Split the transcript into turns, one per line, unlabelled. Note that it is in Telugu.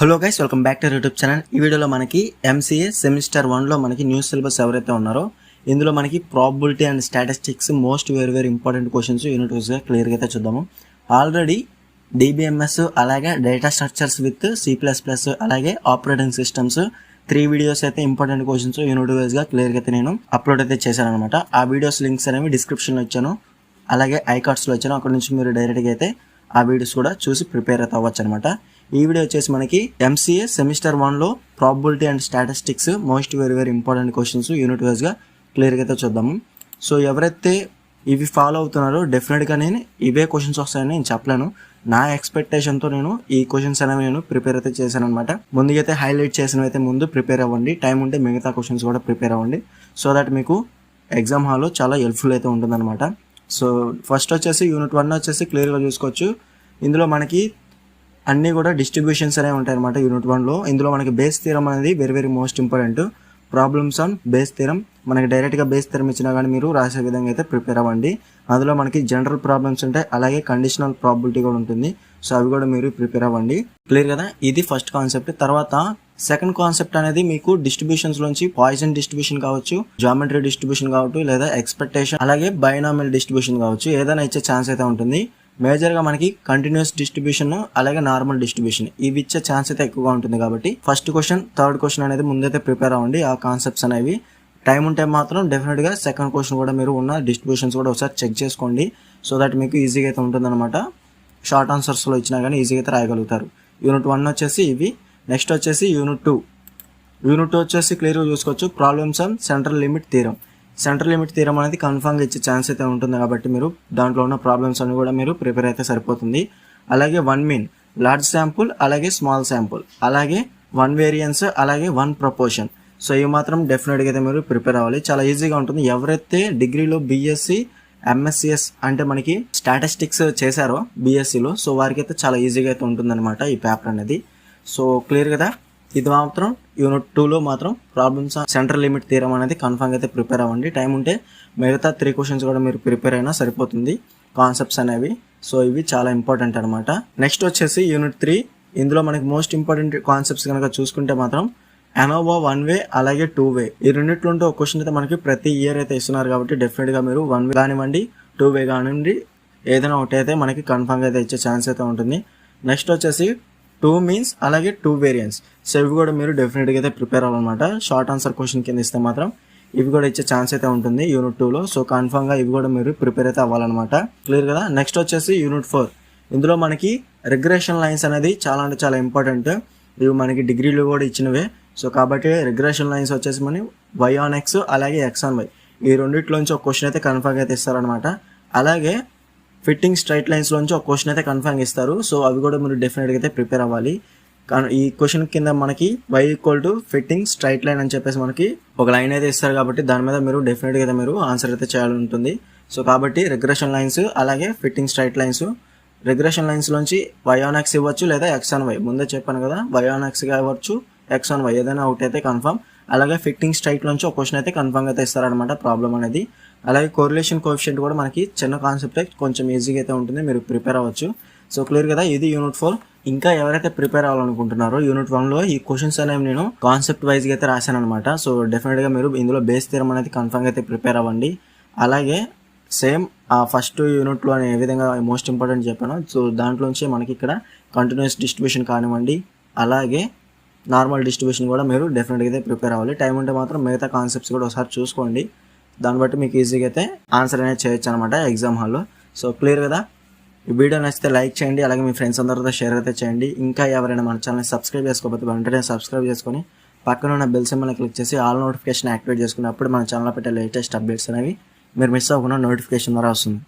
Hello guys, welcome back to YouTube channel. ఈ వీడియోలో మనకి ఎంసీఏ సెమిస్టర్ 1లో మనకి న్యూ సిలబస్ ఎవరైతే ఉన్నారో ఇందులో మనకి probability and statistics most very important questions unit వైజ్గా క్లియర్గా అయితే చూద్దాము. ఆల్రెడీ డిబిఎంఎస్ అలాగే డేటా స్ట్రక్చర్స్ విత్ C++, అలాగే ఆపరేటింగ్ సిస్టమ్స్ 3 వీడియోస్ అయితే ఇంపార్టెంట్ క్వశ్చన్స్ యూనిట్ వైజ్గా క్లియర్గా అయితే నేను అప్లోడ్ అయితే చేశాను అనమాట. ఆ వీడియోస్ లింక్స్ అనేవి డిస్క్రిప్షన్లో ఇచ్చాను, అలాగే ఐకార్డ్స్లో ఇచ్చాను. అక్కడ నుంచి మీరు డైరెక్ట్గా అయితే ఆ వీడియోస్ కూడా చూసి ప్రిపేర్ అయితే అవ్వచ్చు అనమాట. ఈ వీడియో వచ్చేసి మనకి ఎంసీఏ సెమిస్టర్ 1లో probability and statistics most very important questions unit వైజ్గా క్లియర్గా అయితే చూద్దాము. సో ఎవరైతే ఇవి ఫాలో అవుతున్నారో డెఫినెట్గా నేను ఇవే క్వశ్చన్స్ వస్తాయని నేను చెప్పలేను. నా ఎక్స్పెక్టేషన్తో నేను ఈ క్వశ్చన్స్ అనేవి నేను ప్రిపేర్ అయితే చేశాను అనమాట. ముందుకైతే హైలైట్ చేసినవి అయితే ముందు ప్రిపేర్ అవ్వండి, టైం ఉంటే మిగతా క్వశ్చన్స్ కూడా ప్రిపేర్ అవ్వండి. సో దట్ మీకు ఎగ్జామ్ హాల్లో చాలా హెల్ప్ఫుల్ అయితే ఉంటుందన్నమాట. సో ఫస్ట్ వచ్చేసి యూనిట్ 1 వచ్చేసి క్లియర్గా చూసుకోవచ్చు. ఇందులో మనకి అన్నీ కూడా డిస్ట్రిబ్యూషన్స్ అనేవి ఉంటాయి అనమాట యూనిట్ 1లో. ఇందులో మనకి బేస్ థీరం అనేది very most important. Problems on base theorem, మనకి డైరెక్ట్గా బేస్ థీరం ఇచ్చినా కానీ మీరు రాసే విధంగా అయితే ప్రిపేర్ అవ్వండి. అందులో మనకి జనరల్ ప్రాబ్లమ్స్ ఉంటాయి, అలాగే కండిషనల్ ప్రాబిలిటీ కూడా ఉంటుంది. సో అవి కూడా మీరు ప్రిపేర్ అవ్వండి. క్లియర్ కదా, ఇది ఫస్ట్ కాన్సెప్ట్. తర్వాత సెకండ్ కాన్సెప్ట్ అనేది మీకు డిస్ట్రిబ్యూషన్స్ లోంచి పాయిజన్ డిస్ట్రిబ్యూషన్ కావచ్చు, జామెట్రీ డిస్ట్రిబ్యూషన్ కావచ్చు, లేదా ఎక్స్పెక్టేషన్, అలాగే బైనామియల్ డిస్ట్రిబ్యూషన్ కావచ్చు, ఏదైనా ఇచ్చే ఛాన్స్ అయితే ఉంటుంది. మేజర్గా మనకి కంటిన్యూస్ డిస్ట్రిబ్యూషన్ అలాగే నార్మల్ డిస్ట్రిబ్యూషన్ ఇవి ఇచ్చే ఛాన్స్ అయితే ఎక్కువగా ఉంటుంది. కాబట్టి ఫస్ట్ క్వశ్చన్, థర్డ్ క్వశ్చన్ అనేది ముందైతే ప్రిపేర్ అవ్వండి. ఆ కాన్సెప్ట్స్ అనేవి టైం ఉంటే మాత్రం డెఫినెట్గా సెకండ్ క్వశ్చన్ కూడా మీరు ఉన్న డిస్ట్రిబ్యూషన్స్ కూడా ఒకసారి చెక్ చేసుకోండి. సో దట్ మీకు ఈజీగా అయితే ఉంటుందన్నమాట. షార్ట్ ఆన్సర్స్లో ఇచ్చినా కానీ ఈజీగా అయితే రాయగలుగుతారు. యూనిట్ 1 వచ్చేసి ఇవి. నెక్స్ట్ వచ్చేసి యూనిట్ 2. యూనిట్ 2 వచ్చేసి క్లియర్గా చూసుకోవచ్చు. Problems on central limit theorem. Central limit theorem అనేది కన్ఫామ్గా ఇచ్చే ఛాన్స్ అయితే ఉంటుంది. కాబట్టి మీరు దాంట్లో ఉన్న ప్రాబ్లమ్స్ అన్ని కూడా మీరు ప్రిపేర్ అయితే సరిపోతుంది. అలాగే 1 మీన్, లార్జ్ శాంపుల్, అలాగే స్మాల్ శాంపుల్, అలాగే 1 వేరియన్స్, అలాగే 1 ప్రపోర్షన్. సో ఇవి మాత్రం డెఫినెట్గా అయితే మీరు ప్రిపేర్ అవ్వాలి. చాలా ఈజీగా ఉంటుంది. ఎవరైతే డిగ్రీలో బీఎస్సీ ఎంఎస్సిఎస్ అంటే మనకి స్టాటిస్టిక్స్ చేశారో బీఎస్సీలో, సో వారికి అయితే చాలా ఈజీగా అయితే ఉంటుందన్నమాట ఈ పేపర్ అనేది. సో క్లియర్ కదా, ఇది మాత్రం యూనిట్ 2లో మాత్రం ప్రాబ్లమ్స్ సెంట్రల్ లిమిట్ థీరం అనేది కన్ఫర్మ్ అయితే ప్రిపేర్ అవ్వండి. టైం ఉంటే మిగతా 3 క్వశ్చన్స్ కూడా మీరు ప్రిపేర్ అయినా సరిపోతుంది, కాన్సెప్ట్స్ అనేవి. సో ఇవి చాలా ఇంపార్టెంట్ అనమాట. నెక్స్ట్ వచ్చేసి యూనిట్ 3. ఇందులో మనకి మోస్ట్ ఇంపార్టెంట్ కాన్సెప్ట్స్ కనుక చూసుకుంటే మాత్రం ANOVA 1 వే అలాగే 2 వే ఈ రెండిట్లో ఉంటే ఒక క్వశ్చన్ అయితే మనకి ప్రతి ఇయర్ అయితే ఇస్తున్నారు. కాబట్టి డెఫినెట్గా మీరు 1 వే కానివ్వండి, 2 వే కానివ్వండి, ఏదైనా ఒకటి అయితే మనకి కన్ఫర్మ్గా అయితే ఇచ్చే ఛాన్స్ అయితే ఉంటుంది. నెక్స్ట్ వచ్చేసి 2 మీన్స్ అలాగే 2 వేరియన్స్. సో ఇవి కూడా మీరు డెఫినెట్గా అయితే ప్రిపేర్ అవ్వాలన్నమాట. షార్ట్ ఆన్సర్ క్వశ్చన్ కింద ఇస్తే మాత్రం ఇవి కూడా ఇచ్చే ఛాన్స్ అయితే ఉంటుంది యూనిట్ 2లో. సో కన్ఫర్మ్గా ఇవి కూడా మీరు ప్రిపేర్ అయితే అవ్వాలన్నమాట. క్లియర్ కదా. నెక్స్ట్ వచ్చేసి యూనిట్ 4. ఇందులో మనకి రిగ్రెషన్ లైన్స్ అనేది చాలా అంటే చాలా ఇంపార్టెంట్. ఇవి మనకి డిగ్రీలో కూడా ఇచ్చినవే. సో కాబట్టి రిగ్రెషన్ లైన్స్ వచ్చేసి మనం y on x అలాగే x on y ఈ రెండిట్లోంచి ఒక క్వశ్చన్ అయితే కన్ఫర్మ్ అయితే ఇస్తారనమాట. అలాగే ఫిట్టింగ్ స్ట్రైట్ లైన్స్లోంచి ఒక క్వశ్చన్ అయితే కన్ఫర్మ్ ఇస్తారు. సో అవి కూడా మీరు డెఫినెట్గా అయితే ప్రిపేర్ అవ్వాలి. ఈ క్వశ్చన్ కింద మనకి y = ఫిట్టింగ్ స్ట్రైట్ లైన్ అని చెప్పేసి మనకి ఒక లైన్ అయితే ఇస్తారు. కాబట్టి దాని మీద మీరు డెఫినెట్గా అయితే మీరు ఆన్సర్ అయితే చేయాలి ఉంటుంది. సో కాబట్టి రిగ్రెషన్ లైన్స్ అలాగే ఫిట్టింగ్ స్ట్రైట్ లైన్స్, రిగ్రెషన్ లైన్స్లోంచి y on x ఇవ్వచ్చు, లేదా x on y. ముందే చెప్పాను కదా, y on x ఇవ్వచ్చు, x on y ఏదైనా ఒకటి అయితే కన్ఫర్మ్. అలాగే ఫిట్టింగ్ స్ట్రైట్ నుంచి ఒక క్వశ్చన్ అయితే కన్ఫర్మ్ అయితే ఇస్తారనమాట ప్రాబ్లం అనేది. అలాగే కోరిలేషన్ కోఎఫిషియంట్ కూడా మనకి చిన్న కాన్సెప్ట్ కొంచెం ఈజీగా అయితే ఉంటుంది, మీరు ప్రిపేర్ అవ్వచ్చు. సో క్లియర్ కదా, ఇది యూనిట్ 4. ఇంకా ఎవరైతే ప్రిపేర్ అవ్వాలనుకుంటున్నారో యూనిట్ 1లో ఈ క్వశ్చన్స్ అనేవి నేను కాన్సెప్ట్ వైజ్గా అయితే రాశాను అనమాట. సో డెఫినెట్గా మీరు ఇందులో బేస్ థీరం అనేది కన్ఫర్మ్ అయితే ప్రిపేర్ అవ్వండి. అలాగే సేమ్ ఆ ఫస్ట్ యూనిట్లో ఏ విధంగా మోస్ట్ ఇంపార్టెంట్ చెప్పాను. సో దాంట్లోంచి మనకి ఇక్కడ కంటిన్యూస్ డిస్ట్రిబ్యూషన్ కానివ్వండి, అలాగే నార్మల్ డిస్ట్రిబ్యూషన్ కూడా మీరు డెఫినెట్గా అయితే ప్రిపేర్ అవ్వాలి. టైం ఉంటే మాత్రం మిగతా కాన్సెప్ట్స్ కూడా ఒకసారి చూసుకోండి. దాన్ని బట్టి మీకు ఈజీగా అయితే ఆన్సర్ అనేది చేయొచ్చు అనమాట ఎగ్జామ్ హాల్లో. సో క్లియర్ కదా. ఈ వీడియో నచ్చితే లైక్ చేయండి, అలాగే మీ ఫ్రెండ్స్ అందరితో షేర్ అయితే చేయండి. ఇంకా ఎవరైనా మన ఛానల్ని సబ్స్క్రైబ్ చేసుకోకపోతే వెంటనే సబ్స్క్రైబ్ చేసుకొని పక్కన ఉన్న బెల్ సింబల్ని క్లిక్ చేసి ఆల్ నోటిఫికేషన్ యాక్టివేట్ చేసుకుని అప్పుడు మన ఛానల్లో పెట్టే లేటెస్ట్ అప్డేట్స్ అనేవి మీరు మిస్ అవ్వకుండా నోటిఫికేషన్ ద్వారా వస్తుంది.